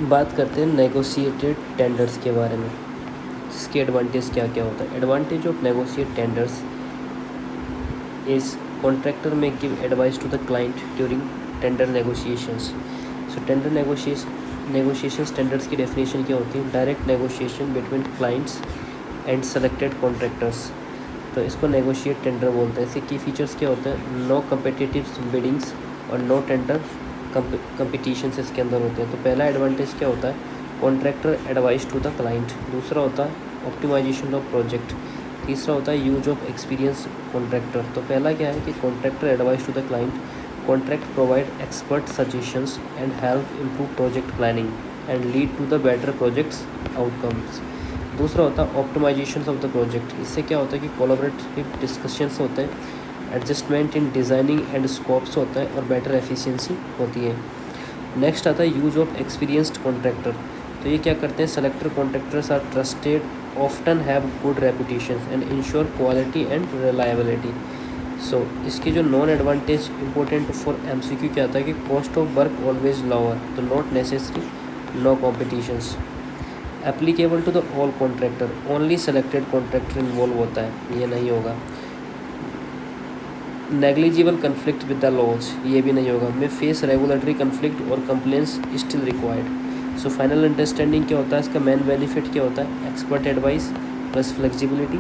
बात करते हैं नेगोशिएटेड टेंडर्स के बारे में, इसके एडवांटेज क्या क्या होता है। Advantage of negotiate tenders is contractor में give advice to the client during tender negotiations. So tender negotiations tenders की डेफिनेशन क्या होती है? Direct negotiation between clients and selected contractors. तो इसको नेगोशिएट टेंडर बोलते हैं। इसके की फीचर्स क्या होते हैं? नो कम्पिटिटिव बिडिंग्स और नो टेंडर कंपटीशंस इसके अंदर होते हैं। तो पहला एडवांटेज क्या होता है? Contractor advice to the client. दूसरा होता है ऑप्टिमाइजेशन ऑफ प्रोजेक्ट। तीसरा होता है यूज ऑफ एक्सपीरियंस कॉन्ट्रैक्टर। तो पहला क्या है कि contractor advice to the client, contract provide expert suggestions and help improve project planning and lead to the better projects outcomes. दूसरा होता है ऑप्टिमाइजेशन ऑफ द प्रोजेक्ट। इससे क्या होता है कि कोलैबोरेटिव डिस्कशंस होते हैं, adjustment in designing and scopes होता है और बेटर एफिशिएंसी होती है। नेक्स्ट आता है यूज ऑफ एक्सपीरियंस्ड कॉन्ट्रैक्टर। तो ये क्या करते हैं? Selector contractors are trusted, often have good reputation and ensure quality and reliability. So इसकी जो non advantage important for MCQ क्या आता है कि cost of work always lower, तो not necessary, no competitions, applicable to the all contractor, only selected contractor involve होता है, ये नहीं होगा। Negligible conflict with the laws, ये भी नहीं होगा। मे फेस रेगुलेटरी कन्फ्लिक्ट और कंप्लेंट्स स्टिल रिक्वायर्ड। सो फाइनल अंडरस्टैंडिंग क्या होता है? इसका मेन बेनिफिट क्या होता है? Expert advice plus flexibility.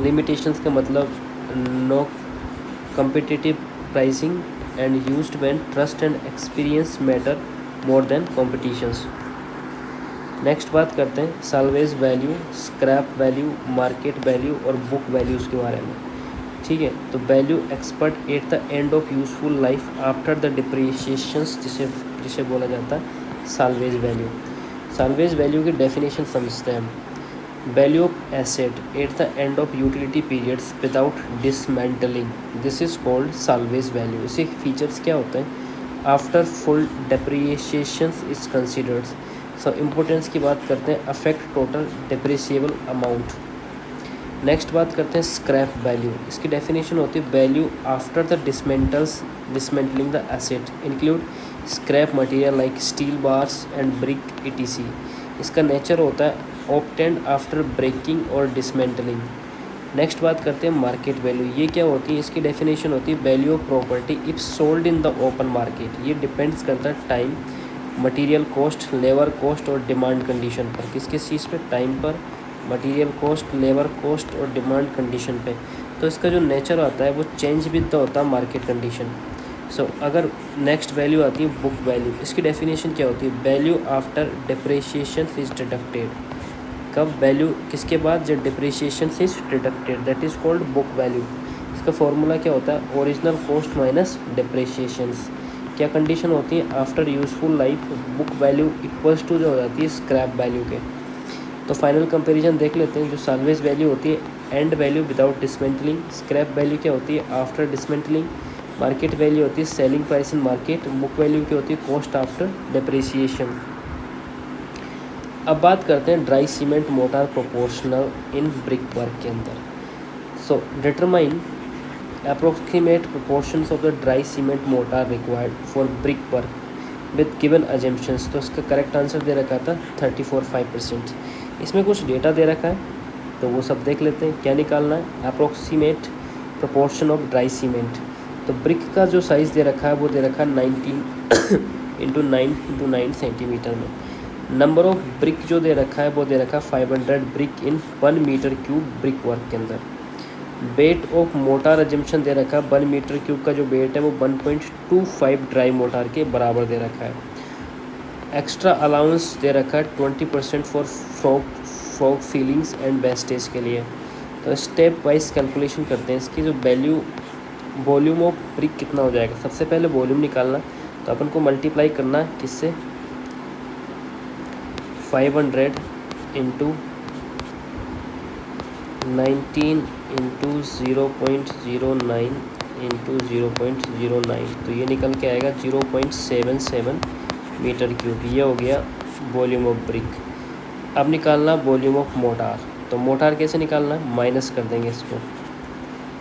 Limitations का मतलब no competitive pricing and used when trust and experience matter more than competitions. Next बात करते हैं salvage value, scrap value, market value और बुक वैल्यूज़ के बारे में। ठीक है, तो value expert at the end of useful life after the depreciations, जिसे बोला जाता है साल्वेज वैल्यू। साल्वेज वैल्यू की डेफिनेशन समझते हैं हम। Value of asset at the end of utility periods without dismantling, this is called salvage value. इसके features क्या होते हैं? After full depreciations is considered. So importance की बात करते हैं, affect total depreciable amount. Next बात करते हैं स्क्रैप वैल्यू। इसकी डेफिनेशन होती है value after the dismantling the asset include scrap material like steel bars and brick etc। इसका नेचर होता है ऑब्टेन्ड आफ्टर ब्रेकिंग और डिसमेंटलिंग। नेक्स्ट बात करते हैं मार्केट वैल्यू। ये क्या होती है? इसकी डेफिनेशन होती है value of property if sold in the open market. ये डिपेंड्स करता है time, material cost, labour cost और डिमांड कंडीशन पर। किस किस चीज़ पे? टाइम पर, मटेरियल कॉस्ट, लेबर कॉस्ट और डिमांड कंडीशन पे। तो इसका जो नेचर आता है वो चेंज भी तो होता है मार्केट कंडीशन। सो अगर नेक्स्ट वैल्यू आती है बुक वैल्यू। इसकी डेफिनेशन क्या होती है? Value after depreciation is deducted. कब? वैल्यू किसके बाद? जब depreciation is deducted, that is called book value. इसका फॉर्मूला क्या होता है? Original cost minus depreciations. क्या कंडीशन होती है? After useful life book value equals to जो हो जाती है स्क्रैप वैल्यू के। तो फाइनल कंपैरिजन देख लेते हैं। जो साल्वेज वैल्यू होती है and value without dismantling, scrap value क्या होती है? आफ्टर डिसमेंटलिंग, मार्केट वैल्यू होती है selling price in market, book value क्या होती है? Cost after depreciation. अब बात करते हैं dry cement mortar proportional in brick work के अंदर। So determine approximate proportions of the dry cement mortar required for brick work with given assumptions. तो इसका करेक्ट आंसर दे रखा था 34.5%। इसमें कुछ डेटा दे रखा है तो वो सब देख लेते हैं। क्या निकालना है? Approximate proportion of dry cement. तो ब्रिक का जो साइज़ दे रखा है वो दे रखा है 19 × 9 सेंटीमीटर में। नंबर ऑफ ब्रिक जो दे रखा है वो दे रखा है 500 brick in 1 metre cube brick work के अंदर। वेट ऑफ मोटार अजम्पशन दे रखा है 1 मीटर क्यूब का जो वेट है वो 1.25 ड्राई मोटार के बराबर दे रखा है। एक्स्ट्रा अलाउंस दे रखा है 20% for frog feelings and wastage के लिए। तो स्टेप वाइज कैलकुलेशन करते हैं। इसकी जो वैल्यू वॉल्यूम ऑफ ब्रिक कितना हो जाएगा? सबसे पहले वॉल्यूम निकालना, तो अपन को मल्टीप्लाई करना है किससे? 500 इंटू 19 इंटू 0.09 इंटू 0.09, तो ये निकल के आएगा 0.77 मीटर क्यूब। ये हो गया वॉल्यूम ऑफ ब्रिक। अब निकालना वॉल्यूम ऑफ मोटार। तो मोटार कैसे निकालना है? माइनस कर देंगे इसको,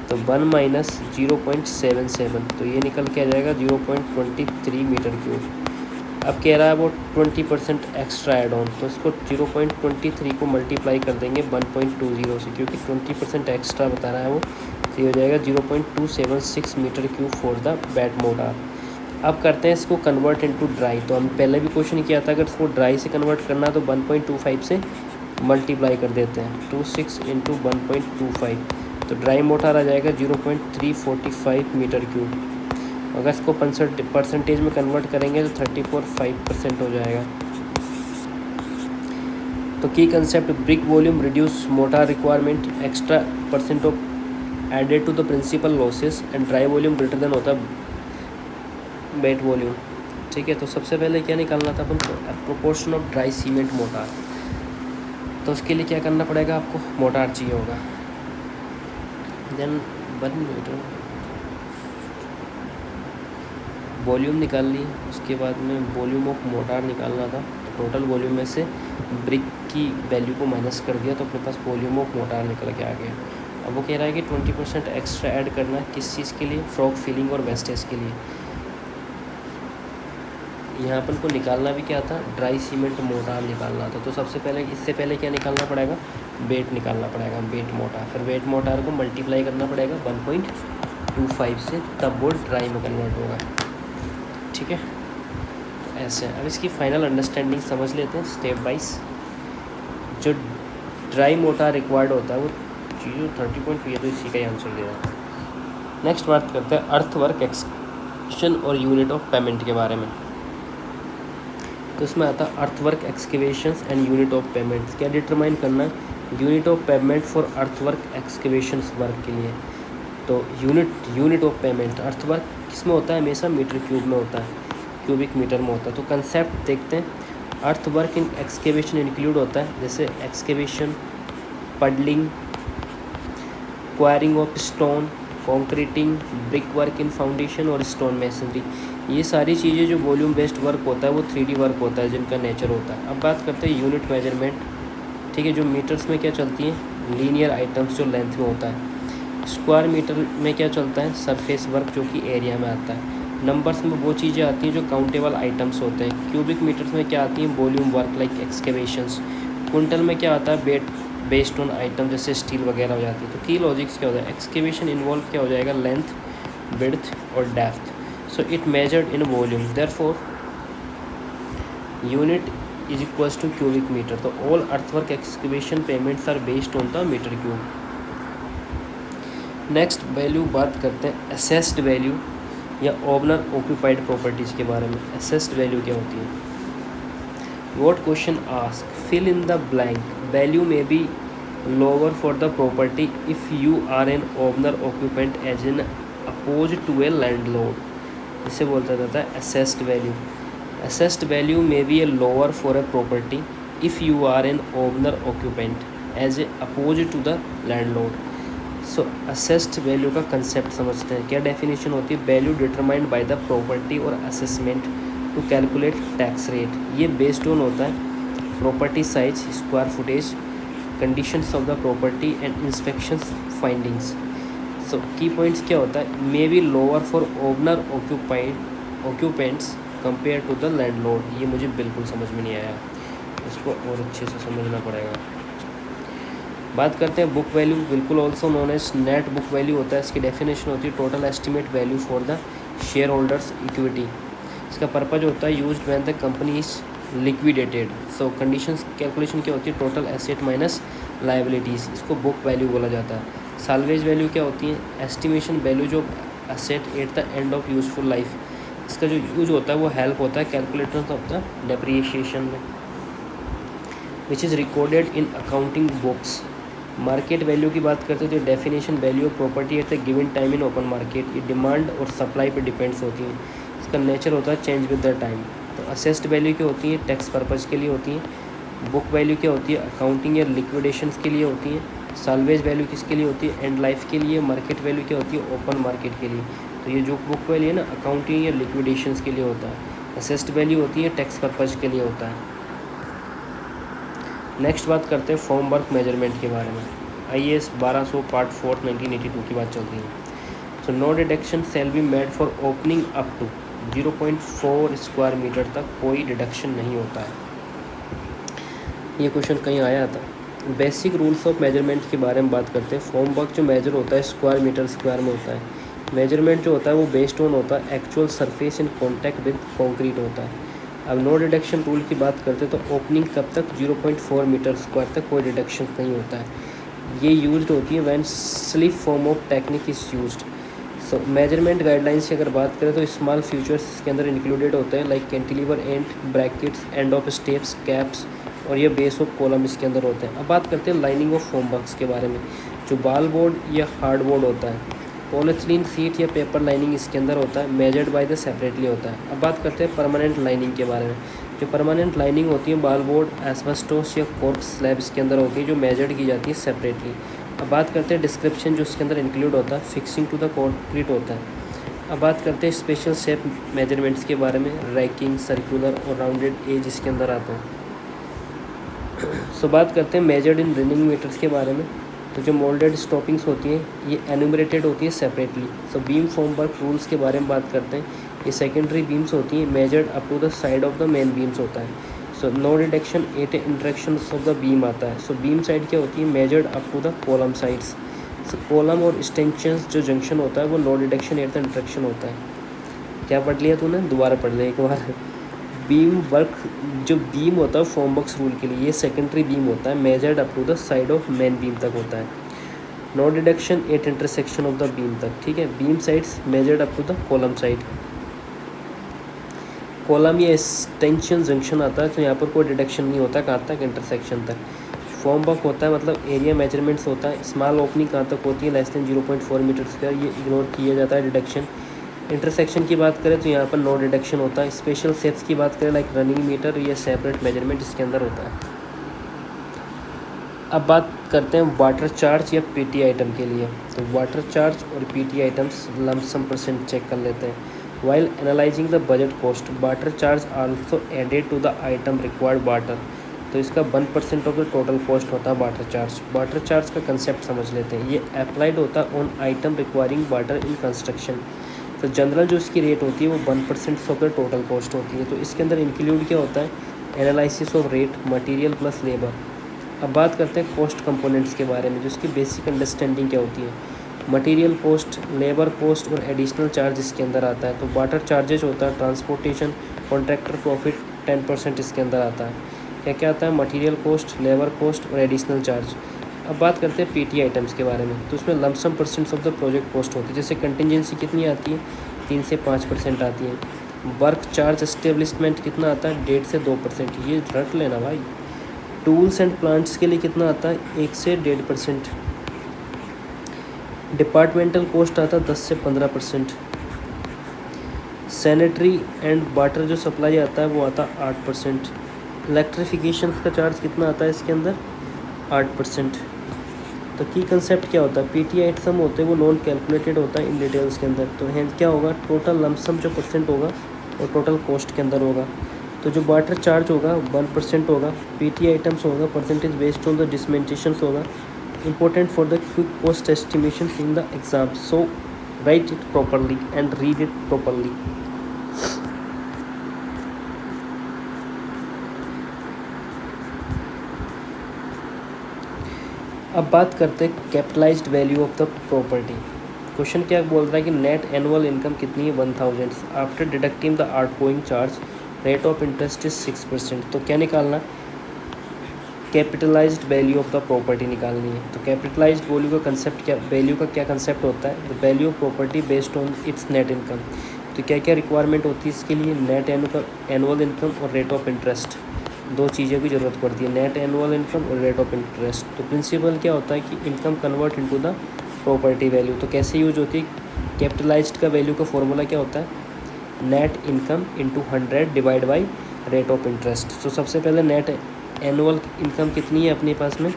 तो 1 माइनस 0.77, तो ये निकल के आ जाएगा 0.23 मीटर क्यूब। अब कह रहा है वो 20% एक्स्ट्रा एड ऑन, तो इसको 0.23 को मल्टीप्लाई कर देंगे 1.20 से, क्योंकि 20% एक्स्ट्रा बता रहा है वो, तो ये हो जाएगा 0.276 metre cube for the bed mortar. अब करते हैं इसको कन्वर्ट इनटू ड्राई। तो हम पहले भी क्वेश्चन किया था, अगर इसको ड्राई से कन्वर्ट करना तो 1.25 से मल्टीप्लाई कर देते हैं, 26 इंटू 1.25, तो ड्राई मोटर आ जाएगा 0.345 मीटर क्यूब। अगर इसको परसेंटेज में कन्वर्ट करेंगे तो 34.5% हो जाएगा। तो key concept, brick volume reduce mortar requirement, extra percent of added to the principal losses, and dry volume greater than होता है बेड वॉल्यूम। ठीक है, तो सबसे पहले क्या निकालना था अपन को, proportion of dry cement motor. तो उसके लिए क्या करना पड़ेगा आपको, मोटार चाहिए होगा, देन 1 मीटर वॉल्यूम निकाल ली। उसके बाद में वॉल्यूम ऑफ मोटार निकालना था, तो टोटल वॉल्यूम में से ब्रिक की वैल्यू को माइनस कर दिया, तो अपने पास वॉल्यूम ऑफ मोटार निकल के आ गया। अब वो कह रहा है कि 20% एक्स्ट्रा ऐड करना है, किस चीज़ के लिए, फ्रॉक फिलिंग और वेस्टेज के लिए। यहाँ अपन को निकालना भी क्या था, ड्राई सीमेंट मोटार निकालना था। तो सबसे पहले, इससे पहले क्या निकालना पड़ेगा, वेट निकालना पड़ेगा, वेट मोटार। फिर वेट मोटार को मल्टीप्लाई करना पड़ेगा 1.25 से, तब वो ड्राई में कन्वर्ट होगा। ठीक है, तो ऐसे अब इसकी फाइनल अंडरस्टैंडिंग समझ लेते हैं स्टेप वाइज। जो ड्राई मोटार रिक्वायर्ड होता है वो 30.2 है, तो इसी का ही आंसर दे रहा है। नेक्स्ट बात करते हैं अर्थवर्क एक्सकेवेशन और यूनिट ऑफ पेमेंट के बारे में। तो इसमें आता है earthwork excavations and unit of payments. क्या डिटरमाइन करना है, unit of payment for earthwork excavations work के लिए। तो यूनिट ऑफ पेमेंट, अर्थवर्क किस में होता है, हमेशा मीटर क्यूब में होता है, क्यूबिक मीटर में होता है। तो कंसेप्ट देखते हैं, अर्थवर्क इन एक्सकेवेशन इंक्लूड होता है, जैसे excavation, puddling, enquiring of stone, concreting, brick work in foundation और स्टोन मेसनरी। ये सारी चीज़ें जो वॉल्यूम बेस्ड वर्क होता है वो 3D वर्क होता है, जिनका नेचर होता है। अब बात करते हैं यूनिट मेजरमेंट। ठीक है, जो मीटर्स में क्या चलती हैं, लीनियर आइटम्स जो लेंथ में होता है। स्क्वायर मीटर में क्या चलता है, सरफेस वर्क जो कि एरिया में आता है। नंबर्स में वो चीज़ें आती हैं जो काउंटेबल आइटम्स होते हैं। क्यूबिक मीटर्स में क्या आती हैं, volume work like excavations. Quintal में क्या आता है, बेस्ड ऑन आइटम जैसे स्टील वगैरह हो जाती है। तो की लॉजिक्स क्या होता है, एक्सकेवेशन इन्वॉल्व क्या हो जाएगा, लेंथ, विड्थ और depth. So it measured in volume, therefore unit is equals to cubic metre. तो all earthwork excavation payments are based on the metre cube. Next value बात करते हैं असेस्ड वैल्यू या owner occupied properties के बारे में। Assessed value क्या होती है, what question ask, fill in the blank, value may be lower for the property if you are an owner occupant as an oppose to a landlord. इसे बोलता जाता है assessed value. Assessed value may be a lower for a property if you are an owner occupant as a oppose to the landlord. So assessed value का concept समझते हैं। क्या definition होती है, value determined by the property और assessment to calculate tax rate. ये based on होता है property size, square footage, conditions of the property and inspection findings. So key points क्या होता है, may be lower for owner occupants compare to the landlord. ये मुझे बिल्कुल समझ में नहीं आया, इसको और अच्छे से समझना पड़ेगा। बात करते हैं बुक वैल्यू, बिल्कुल also known as net book value होता है। इसकी डेफिनेशन होती है total estimate value for the share holders equity. इसका पर्पज होता है used when the company is liquidated. So conditions calculation क्या होती है, टोटल एसेट माइनस लायबिलिटीज़, इसको बुक वैल्यू बोला जाता है। साल्वेज वैल्यू क्या होती है, एस्टिमेशन वैल्यू जो asset at the end of useful life. इसका जो यूज होता है वो हेल्प होता है कैलकुलेशन ऑफ द डेप्रिसिएशन में, which is recorded in accounting books. Market value की बात करते हैं तो definition value of property at the given time in open market. ये डिमांड और सप्लाई पे डिपेंड्स होती है, इसका नेचर होता है चेंज विद द टाइम। तो असेस्ड वैल्यू क्या होती है, टैक्स पर्पज़ के लिए होती है। बुक वैल्यू क्या होती है, अकाउंटिंग या लिक्विडेशंस के लिए होती है। साल्वेज वैल्यू किसके लिए होती है, एंड लाइफ के लिए। मार्केट वैल्यू क्या होती है, ओपन मार्केट के लिए। तो ये जो बुक वैल्यू है ना, अकाउंटिंग या लिक्विडेशंस के लिए होता है। असेस्ड वैल्यू होती है टैक्स पर्पज़ के लिए होता है। नेक्स्ट बात करते हैं फॉर्म वर्क मेजरमेंट के बारे में। IAS 1200 पार्ट 4 1982 की बात चल रही है। So no deduction shall be made for opening up to 0.4 square metre तक कोई डिडक्शन नहीं होता है। ये क्वेश्चन कहीं आया था। बेसिक रूल्स ऑफ मेजरमेंट के बारे में बात करते हैं। फॉर्म वर्क जो मेजर होता है स्क्वायर मीटर स्क्वायर में होता है। मेजरमेंट जो होता है वो बेस्ड ऑन होता है actual surface in contact with concrete होता है। अब नो डिडक्शन रूल की बात करते हैं तो ओपनिंग कब तक 0.4 मीटर स्क्वायर तक कोई डिडक्शन नहीं होता है। ये यूज्ड होती है when slip form of technique is used. So measurement guidelines की अगर बात करें तो स्मॉल फीचर्स इसके अंदर इंक्लूडेड होते हैं like cantilever and brackets end of steps caps और ये बेस ऑफ कॉलम इसके अंदर होते हैं। अब बात करते हैं लाइनिंग ऑफ फॉर्म बॉक्स के बारे में। जो बाल बोर्ड या हार्ड बोर्ड होता है, पॉलीथीन सीट या पेपर लाइनिंग इसके अंदर होता है, मेजर्ड बाय द सेपरेटली होता है। अब बात करते हैं परमानेंट लाइनिंग के बारे में। जो परमानेंट लाइनिंग होती है बाल बोर्ड एस्बेस्टोस या कॉर्क स्लैब इसके अंदर होती है जो मेजर्ड की जाती है सेपरेटली। अब बात करते हैं डिस्क्रिप्शन जो इसके अंदर इंक्लूड होता है, फिक्सिंग टू द कॉन्क्रीट होता है। अब बात करते हैं स्पेशल शेप मेजरमेंट्स के बारे में, रैकिंग, सर्कुलर और राउंडेड एज इसके अंदर आते हैं। सो बात करते हैं मेजर्ड इन रनिंग मीटर्स के बारे में। तो जो मोल्डेड स्टॉपिंग्स होती हैं ये एनुमरेटेड होती है सेपरेटली। सो बीम फॉर्म वर्क रूल्स के बारे में बात करते हैं। ये सेकेंडरी बीम्स होती हैं, measured up to the side of the main beams होता है। So no deduction at interaction of the beam आता है। सो बीम साइड क्या होती है, measured up to the column sides. So column और एक्सटेंशंस जो जंक्शन होता है वो no deduction at the interaction होता है। क्या पढ़ लिया तूने, दोबारा पढ़ लिया एक बार। बीम वर्क जो बीम होता है फॉर्म बॉक्स रूल के लिए ये सेकेंडरी बीम होता है, measured up to the side of main beam तक होता है। No deduction at intersection of the beam तक, ठीक है। Beam sides measured up to the column side. Column या एक्सटेंशन जंक्शन आता है तो यहाँ पर कोई डिडक्शन नहीं होता, कहाँ तक, इंटरसेक्शन तक। फॉर्म वर्क होता है मतलब एरिया मेजरमेंट्स होता है। स्मॉल ओपनिंग कहाँ तक होती है, लेस देन 0.4 मीटर स्क्वायर, ये इग्नोर किया जाता है डिडक्शन। इंटरसेक्शन की बात करें तो यहाँ पर नो डिडक्शन होता है। स्पेशल शेप्स की बात करें लाइक रनिंग मीटर, ये सेपरेट मेजरमेंट इसके अंदर होता है। अब बात करते हैं वाटर चार्ज या पीटी आइटम के लिए। तो वाटर चार्ज और PT items lump sum percent check कर लेते हैं। While analysing the budget cost, water charge also added to the item required water. तो इसका 1% ऑफ द टोटल कॉस्ट होता है वाटर चार्ज। वाटर चार्ज का कंसेप्ट समझ लेते हैं। ये अप्लाइड होता है on item requiring water in construction. तो जनरल जो इसकी रेट होती है वो 1% ऑफ द टोटल कॉस्ट होती है। तो इसके अंदर इंक्लूड क्या होता है, analysis of rate, material plus labour. अब बात करते हैं कॉस्ट कंपोनेंट्स के बारे में, जो इसकी बेसिक अंडरस्टैंडिंग क्या होती है। मटेरियल कॉस्ट, लेबर कॉस्ट और एडिशनल चार्ज इसके अंदर आता है। तो वाटर चार्जेज होता है, ट्रांसपोर्टेशन, कॉन्ट्रैक्टर प्रॉफिट 10% इसके अंदर आता है। क्या क्या आता है, मटेरियल कॉस्ट, लेबर कॉस्ट और एडिशनल चार्ज। अब बात करते हैं पीटी आइटम्स के बारे में। तो उसमें lump sum percents of the project cost होती है। जैसे कंटिजेंसी कितनी आती है, 3 से 5% आती है। वर्क चार्ज एस्टेब्लिशमेंट कितना आता है, 1.5 से 2%, ये रट लेना भाई। टूल्स एंड प्लांट्स के लिए कितना आता है, 1 से 1.5%। डिपार्टमेंटल कॉस्ट आता है 10 से 15%। सैनिटरी एंड वाटर जो सप्लाई आता है वो आता है 8%। इलेक्ट्रिफिकेशन का चार्ज कितना आता है इसके अंदर, 8%। तो की कंसेप्ट क्या होता है, पीटी आइटम होते हैं वो नॉन कैलकुलेटेड होता है इन डिटेल्स के अंदर। तो हैंड क्या होगा, टोटल लमसम जो परसेंट होगा वो टोटल कॉस्ट के अंदर होगा। तो जो वाटर चार्ज होगा 1% होगा, पीटी आइटम्स होगा परसेंटेज बेस्ड ऑन द डिसमेंटेशंस होगा। Important for the quick cost estimation in the exam, so right it properly and read it properly. अब बात करते हैं capitalised value of the property. Question क्या बोल रहा है कि नेट एनुअल इनकम कितनी है, 1000। After deducting the outgoing charge, rate of interest is 6%। तो क्या निकालना, capitalised value of the property निकालनी है। तो कैपिटलाइज्ड वैल्यू का कंसेप्ट क्या, वैल्यू का क्या कंसेप्ट होता है, the value of property based on it's net income. तो क्या क्या रिक्वायरमेंट होती है इसके लिए, नेट एनुअल इनकम और रेट ऑफ इंटरेस्ट, दो चीज़ों की ज़रूरत पड़ती है, नेट एनुअल इनकम और रेट ऑफ इंटरेस्ट। तो प्रिंसिपल क्या होता है कि income convert into the property value. तो कैसे यूज होती है, कैपिटलाइज्ड का वैल्यू का फॉर्मूला क्या होता है, net income into 100 divide by rate of interest. तो सबसे पहले नेट एनुअल इनकम कितनी है अपने पास में,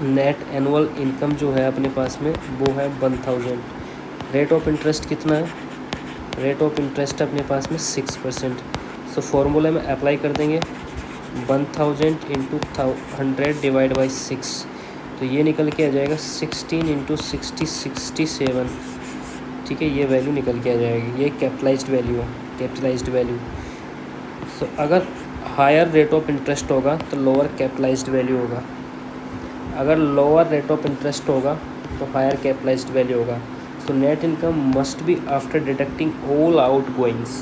नेट एनुअल इनकम जो है अपने पास में वो है 1000। रेट ऑफ इंटरेस्ट कितना है, रेट ऑफ इंटरेस्ट अपने पास में 6%। सो फॉर्मूला में अप्लाई कर देंगे 1000 इंटू 100 डिवाइड बाई 6। तो ये निकल के आ जाएगा 16 इंटू 60 67, ठीक है, ये वैल्यू निकल के आ जाएगी, ये कैपिटलाइज्ड वैल्यू है, कैपिटलाइज्ड वैल्यू। सो अगर हायर रेट ऑफ इंटरेस्ट होगा तो लोअर कैपिटलाइज्ड वैल्यू होगा, अगर लोअर रेट ऑफ इंटरेस्ट होगा तो हायर कैपिटलाइज्ड वैल्यू होगा। So net income must be after deducting all out goings.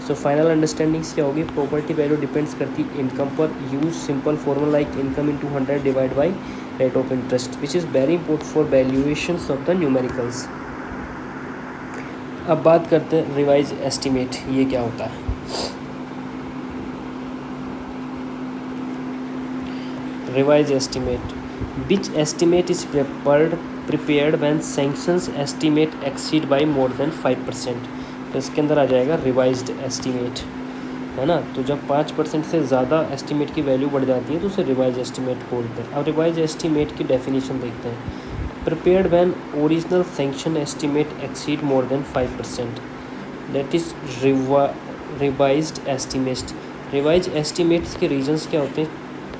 So final understandings क्या होगी, प्रॉपर्टी वैल्यू डिपेंड्स करती इनकम पर। Use simple formula like income into 100 divide by rate of interest which is very important for valuations of the numericals. अब बात करते हैं revise estimate, ये क्या होता है। Revise estimate, which estimate is prepared when sanctions estimate exceed by more than 5%। तो इसके अंदर आ जाएगा रिवाइज्ड एस्टिमेट, है ना। तो जब 5% से ज़्यादा एस्टिमेट की वैल्यू बढ़ जाती है तो उसे रिवाइज एस्टिमेट बोलते हैं। अब रिवाइज एस्टिमेट की डेफिनेशन देखते हैं। Prepared when original sanction estimate exceed more than 5%, that is revised estimate. Revise estimates के रीजंस क्या होते हैं,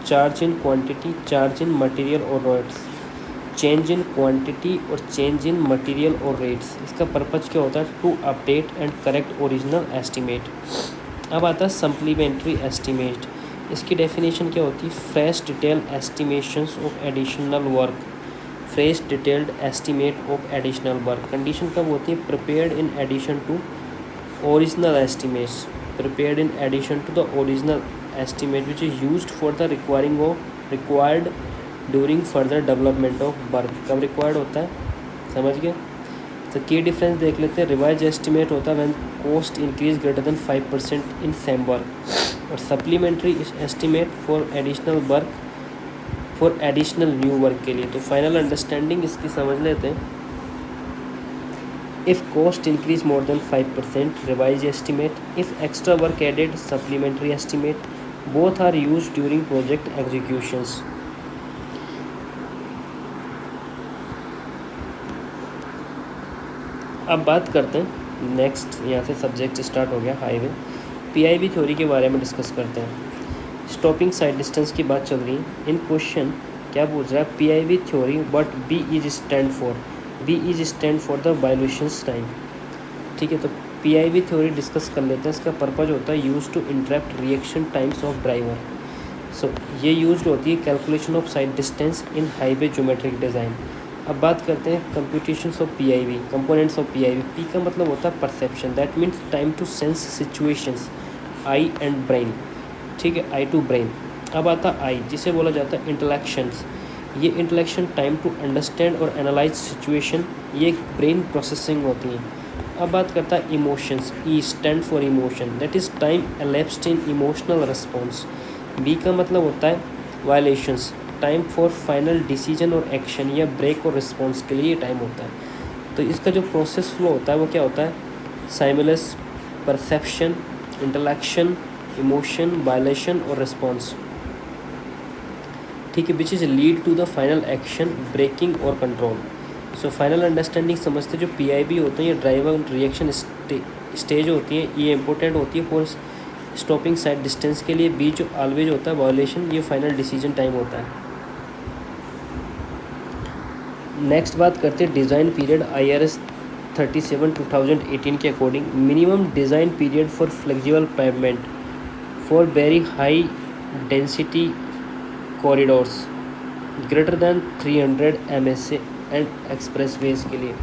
charge in quantity, charge in material और रेट्स, चेंज इन क्वांटिटी और चेंज इन मटेरियल और रेट्स। इसका पर्पज़ क्या होता है, to update and correct original estimate. अब आता है सप्लीमेंट्री एस्टिमेट, इसकी डेफिनेशन क्या होती है, fresh detail estimations of additional work, fresh detailed estimate of additional work. Condition कब होती है, prepared in addition to original estimates, prepared in addition to the original estimate which is used for the required during further development of work। कब required होता है, समझ गए। तो की डिफरेंस देख लेते हैं। रिवाइज एस्टिमेट होता है when cost increase greater than 5% in same work, और supplementary estimate for additional work, for additional new work के लिए। तो फाइनल अंडरस्टैंडिंग इसकी समझ लेते हैं। If cost increase more than 5%, revised estimate. If extra work added, supplementary estimate. Both are used during project executions. अब बात करते हैं नेक्स्ट, यहाँ से सब्जेक्ट स्टार्ट हो गया हाईवे। पीआईवी थ्योरी के बारे में डिस्कस करते हैं। स्टॉपिंग साइड डिस्टेंस की बात चल रही है। इन क्वेश्चन क्या पूछ रहा है, PIV theory what B is stand for. B is stand for the violations time. ठीक है, तो पीआईवी थ्योरी डिस्कस कर लेते हैं। इसका पर्पज होता है use to interrupt reaction times of driver. So ये यूज होती है calculation of side distance in highway geometric design. अब बात करते हैं computations of PIV, components of PIV. P का मतलब होता है perception, that means time to sense situations, eye and brain. ठीक है, आई टू ब्रेन। अब आता है आई, जिसे बोला जाता है इंटेलेक्शंस। ये इंटेलेक्शन टाइम टू अंडरस्टैंड और एनालाइज सिचुएशन, ये ब्रेन प्रोसेसिंग होती है। अब बात करता है emotions, E stand for emotion, that is time elapsed in emotional response. B का मतलब होता है violations, time for final decision और एक्शन या ब्रेक और रिस्पॉन्स के लिए टाइम होता है। तो इसका जो प्रोसेस फ्लो होता है वो क्या होता है, simultaneous perception, intellection, emotion, violation और रिस्पॉन्स। ठीक है, which is lead to the final action, braking और कंट्रोल। सो फाइनल अंडरस्टैंडिंग समझते जो पीआईबी होते हैं, ये ड्राइवर रिएक्शन स्टेज होती है, ये इंपॉर्टेंट होती है फॉर स्टॉपिंग साइड डिस्टेंस के लिए। बी जो ऑलवेज होता है वायलेशन, ये फाइनल डिसीजन टाइम होता है। नेक्स्ट बात करते हैं डिज़ाइन पीरियड। IRS 37/2018 के according minimum design period for flexible pavement for very high density corridors greater than 300 MSA and expressways के लिए।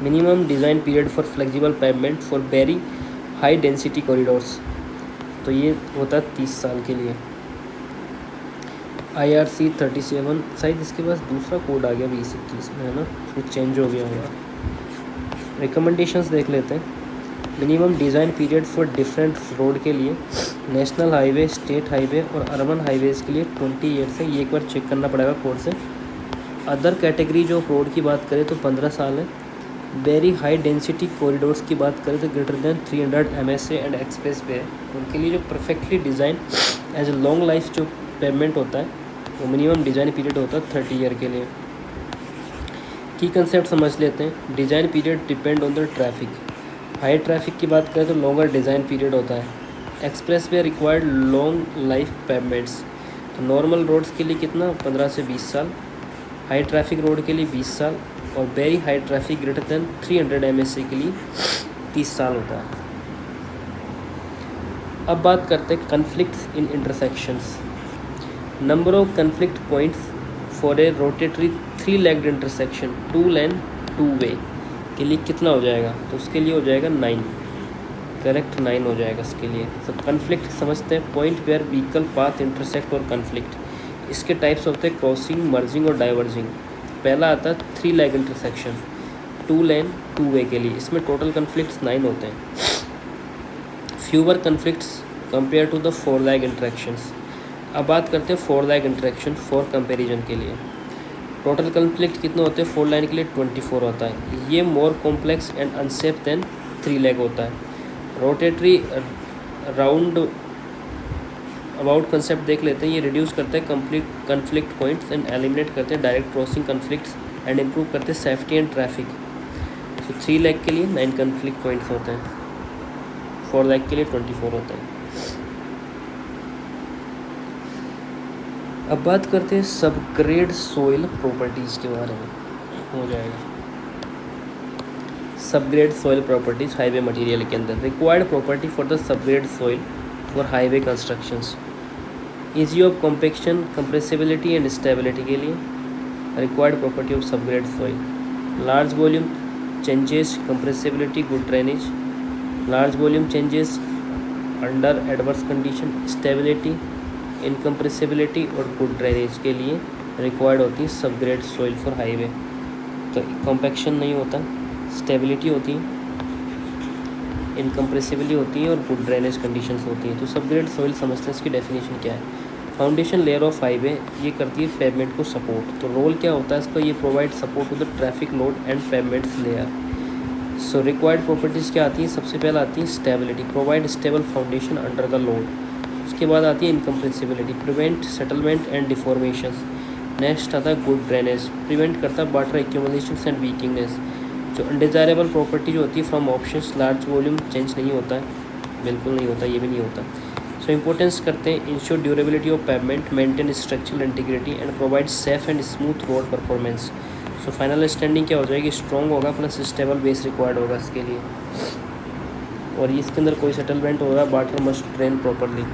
Minimum design period for flexible pavement for very high density corridors, तो ये होता है 30 साल के लिए। IRC 37, शायद इसके पास दूसरा कोड आ गया 2021 में, है ना, उसमें चेंज हो गया होगा। रिकमेंडेशंस देख लेते हैं। Minimum design period for different road के लिए, नेशनल हाईवे, स्टेट हाईवे और अर्बन हाईवेज़ के लिए 20 ईयर्स है। ये एक बार चेक करना पड़ेगा कोड से। अदर कैटेगरी जो रोड की बात करें तो 15 साल है। वेरी हाई डेंसिटी कॉरिडोर्स की बात करें तो greater than 300 MSA and expressway है। उनके लिए जो perfectly design as a long life जो पेमेंट होता है वो मिनिमम डिज़ाइन पीरियड होता है 30 ईयर के लिए। की कंसेप्ट समझ लेते हैं। Design period depend on the traffic. High traffic की बात करें तो लॉन्गर डिज़ाइन पीरियड होता है। Express way required long life payments. तो नॉर्मल रोड्स के लिए कितना, 15 से 20 साल। हाई ट्रैफिक रोड के लिए 20 साल। और very high traffic greater than 300 MSA के लिए 30 साल होता है। अब बात करते हैं conflicts in intersections. Number of conflict points for a rotary 3-legged intersection 2 lane 2 way के लिए कितना हो जाएगा? तो उसके लिए हो जाएगा 9, करेक्ट 9 हो जाएगा इसके लिए। तो कन्फ्लिक्ट समझते हैं, point where vehicle path intersect और कन्फ्लिक्ट। इसके टाइप्स होते हैं क्रॉसिंग, मर्जिंग और डाइवर्जिंग। पहला आता है 3-leg इंटरसेक्शन 2 लेन 2 वे के लिए, इसमें टोटल कन्फ्लिक्ट्स 9 होते हैं। Fewer conflicts compare to the 4-leg interactions. अब बात करते हैं 4-leg इंटरेक्शन फॉर कंपेरिजन के लिए। टोटल कन्फ्लिक्ट कितने होते हैं 4 लाइन के लिए? 24 होता है। ये more complex and unsafe than 3-leg होता है। रोटेटरी राउंड अबाउट कंसेप्ट देख लेते हैं। ये रिड्यूस करते हैं कन्फ्लिक्ट पॉइंट्स एंड एलिमिनेट करते हैं direct crossing conflicts and improve करते हैं सेफ्टी एंड ट्रैफिक। तो 3-leg के लिए 9 कन्फ्लिक्ट पॉइंट्स होते हैं, 4-leg के लिए 24 होते हैं। अब बात करते हैं सबग्रेड सोइल प्रॉपर्टीज़ के बारे में, हो जाएगा। Subgrade soil properties highway material के अंदर। Required property for the subgrade soil for highway constructions. Easy of compaction, compressibility and stability के लिए required property of subgrade soil. Large volume changes, compressibility, good drainage. Large volume changes under adverse condition, stability, incompressibility और good drainage के लिए required होती है subgrade soil for highway. तो compaction नहीं होता, स्टेबिलिटी होती है, इनकम्प्रेसिबिलिटी होती है और गुड ड्रेनेज कंडीशंस होती हैं। तो सबग्रेड सोइल समझते हैं, इसकी डेफिनेशन क्या है। फाउंडेशन लेयर ऑफ हाईवे, ये करती है पेवमेंट को सपोर्ट। तो रोल क्या होता है इसका? ये provide support to the traffic load and pavements layer. So required properties क्या आती हैं? सबसे पहले आती है stability, provide stable foundation under the load. उसके बाद आती है incompressibility, prevent settlement and deformations. Next आता है गुड ड्रेनेज, प्रिवेंट करता है वाटर एक्यूमुलेशंस एंड वीकिंगनेस। जो अनडिज़ायरेबल प्रॉपर्टी जो होती है from options, large volume change नहीं होता है, बिल्कुल नहीं होता, ये भी नहीं होता। सो इंपॉर्टेंस करते हैं ensure durability of pavement, maintain structural integrity and provide safe and smooth road performance. So final standing क्या हो जाएगी? स्ट्रॉन्ग होगा प्लस स्टेबल बेस रिक्वायर्ड होगा इसके लिए। और इसके अंदर कोई सेटलमेंट होगा, वाटर मस्ट ड्रेन प्रॉपरली।